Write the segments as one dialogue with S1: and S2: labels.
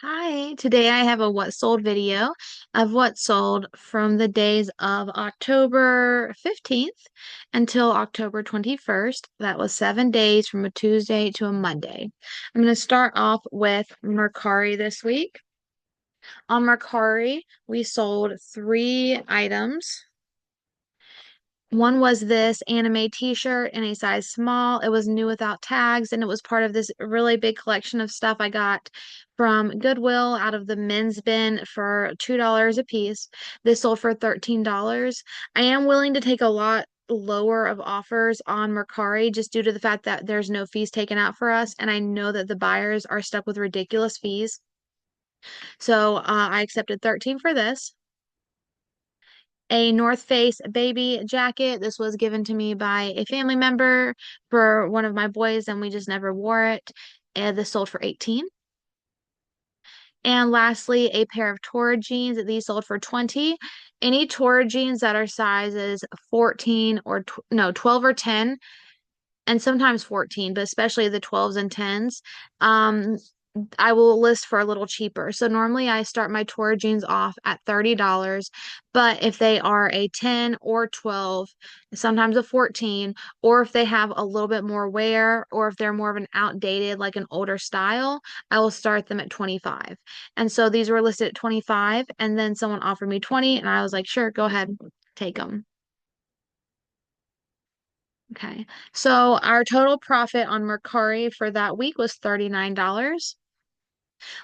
S1: Hi, today I have a what sold video of what sold from the days of October 15th until October 21st. That was 7 days from a Tuesday to a Monday. I'm going to start off with Mercari this week. On Mercari, we sold three items. One was this anime t-shirt in a size small. It was new without tags, and it was part of this really big collection of stuff I got from Goodwill out of the men's bin for $2 a piece. This sold for $13. I am willing to take a lot lower of offers on Mercari just due to the fact that there's no fees taken out for us, and I know that the buyers are stuck with ridiculous fees. So I accepted 13 for this. A North Face baby jacket. This was given to me by a family member for one of my boys, and we just never wore it. And this sold for 18. And lastly, a pair of Torrid jeans. These sold for 20. Any Torrid jeans that are sizes 14 or no, 12 or 10, and sometimes 14, but especially the 12s and 10s. I will list for a little cheaper. So normally I start my Torah jeans off at $30, but if they are a 10 or 12, sometimes a 14, or if they have a little bit more wear, or if they're more of an outdated, like an older style, I will start them at 25. And so these were listed at 25, and then someone offered me 20, and I was like, sure, go ahead, take them. Okay. So our total profit on Mercari for that week was $39.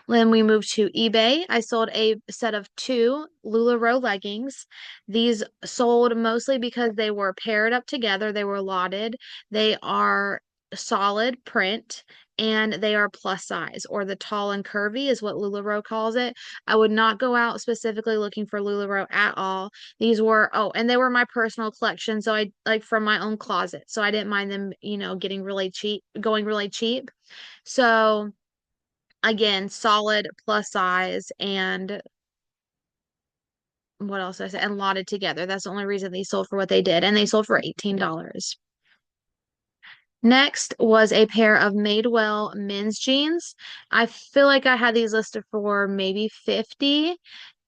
S1: Then we moved to eBay. I sold a set of two LuLaRoe leggings. These sold mostly because they were paired up together. They were lotted. They are solid print and they are plus size, or the tall and curvy is what LuLaRoe calls it. I would not go out specifically looking for LuLaRoe at all. These were, oh, and they were my personal collection. So I like from my own closet. So I didn't mind them, getting really cheap, going really cheap. So again, solid plus size and what else did I say? And lotted together. That's the only reason they sold for what they did. And they sold for $18. Next was a pair of Madewell men's jeans. I feel like I had these listed for maybe 50,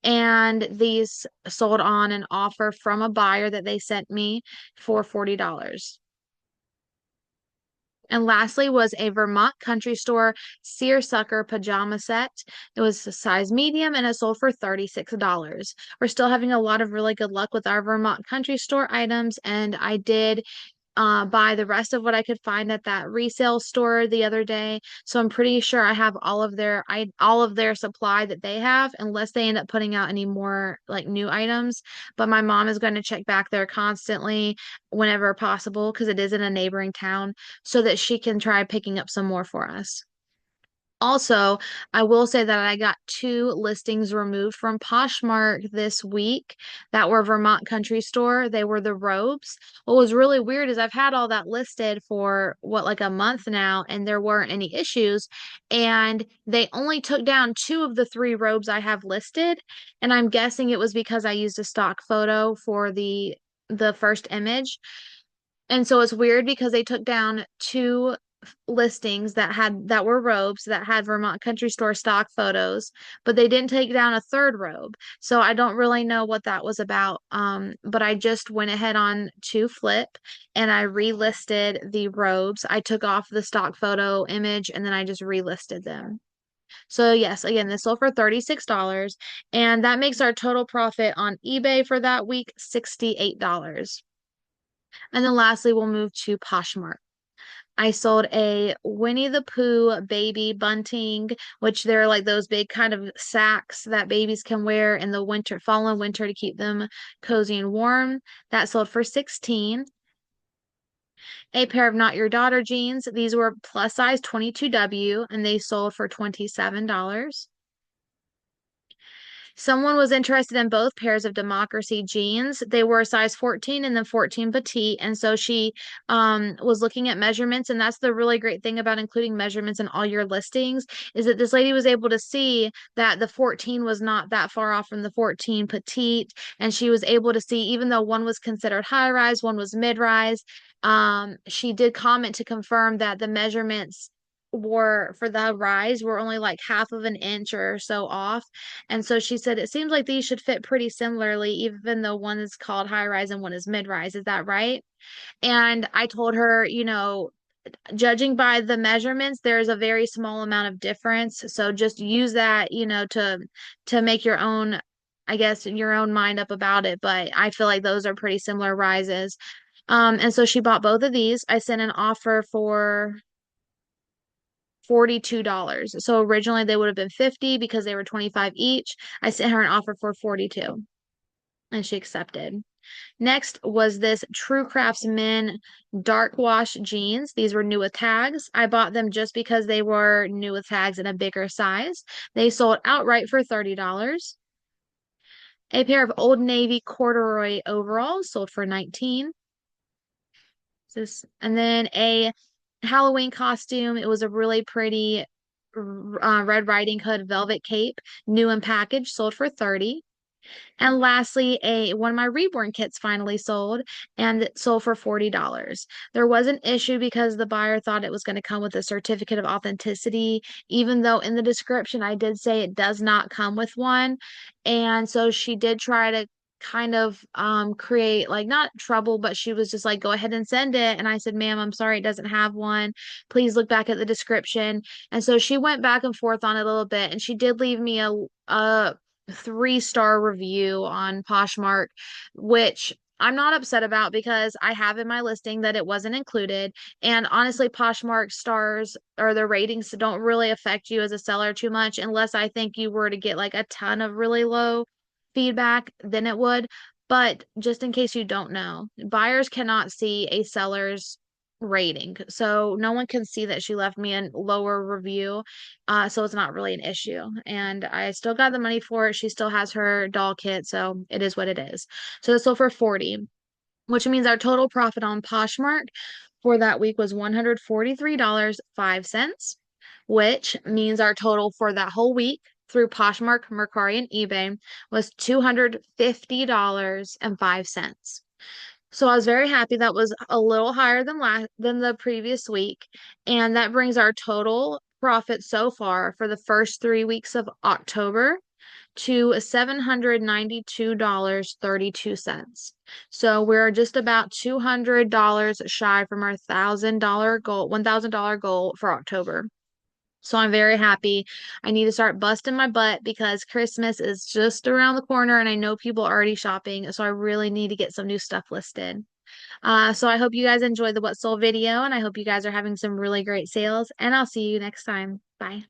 S1: and these sold on an offer from a buyer that they sent me for $40. And lastly was a Vermont Country Store seersucker pajama set. It was a size medium and it sold for $36. We're still having a lot of really good luck with our Vermont Country Store items, and I did buy the rest of what I could find at that resale store the other day. So I'm pretty sure I have all of their supply that they have, unless they end up putting out any more like new items. But my mom is going to check back there constantly whenever possible because it is in a neighboring town, so that she can try picking up some more for us. Also, I will say that I got two listings removed from Poshmark this week that were Vermont Country Store. They were the robes. What was really weird is I've had all that listed for what, like a month now, and there weren't any issues. And they only took down two of the three robes I have listed. And I'm guessing it was because I used a stock photo for the first image. And so it's weird because they took down two listings that were robes that had Vermont Country Store stock photos, but they didn't take down a third robe. So I don't really know what that was about. But I just went ahead on to Flip and I relisted the robes. I took off the stock photo image and then I just relisted them. So yes, again, this sold for $36, and that makes our total profit on eBay for that week $68. And then lastly, we'll move to Poshmark. I sold a Winnie the Pooh baby bunting, which they're like those big kind of sacks that babies can wear in the winter, fall and winter to keep them cozy and warm. That sold for 16. A pair of Not Your Daughter jeans. These were plus size 22W and they sold for $27. Someone was interested in both pairs of Democracy jeans. They were a size 14 and then 14 petite. And so she was looking at measurements. And that's the really great thing about including measurements in all your listings, is that this lady was able to see that the 14 was not that far off from the 14 petite. And she was able to see, even though one was considered high rise, one was mid rise, she did comment to confirm that the measurements were for the rise were only like half of an inch or so off. And so she said, it seems like these should fit pretty similarly, even though one is called high rise and one is mid rise. Is that right? And I told her, judging by the measurements, there's a very small amount of difference. So just use that, to make your own, I guess, your own mind up about it. But I feel like those are pretty similar rises. And so she bought both of these. I sent an offer for $42. So originally they would have been 50 because they were 25 each. I sent her an offer for 42 and she accepted. Next was this True Craftsman dark wash jeans. These were new with tags. I bought them just because they were new with tags in a bigger size. They sold outright for $30. A pair of Old Navy corduroy overalls sold for 19. And then a Halloween costume. It was a really pretty Red Riding Hood velvet cape, new and packaged, sold for 30. And lastly, a one of my reborn kits finally sold and it sold for $40. There was an issue because the buyer thought it was going to come with a certificate of authenticity, even though in the description I did say it does not come with one. And so she did try to kind of create like not trouble, but she was just like, go ahead and send it. And I said, ma'am, I'm sorry it doesn't have one. Please look back at the description. And so she went back and forth on it a little bit and she did leave me a 3-star review on Poshmark, which I'm not upset about because I have in my listing that it wasn't included. And honestly, Poshmark stars or the ratings don't really affect you as a seller too much unless I think you were to get like a ton of really low feedback, then it would. But just in case you don't know, buyers cannot see a seller's rating. So no one can see that she left me a lower review. So it's not really an issue. And I still got the money for it. She still has her doll kit, so it is what it is. So this sold for 40, which means our total profit on Poshmark for that week was $143.05, which means our total for that whole week through Poshmark, Mercari, and eBay was $250.05. So I was very happy that was a little higher than the previous week, and that brings our total profit so far for the first 3 weeks of October to $792.32. So we're just about $200 shy from our $1,000 goal for October. So I'm very happy. I need to start busting my butt because Christmas is just around the corner and I know people are already shopping. So I really need to get some new stuff listed. So I hope you guys enjoyed the What Sold video and I hope you guys are having some really great sales and I'll see you next time. Bye.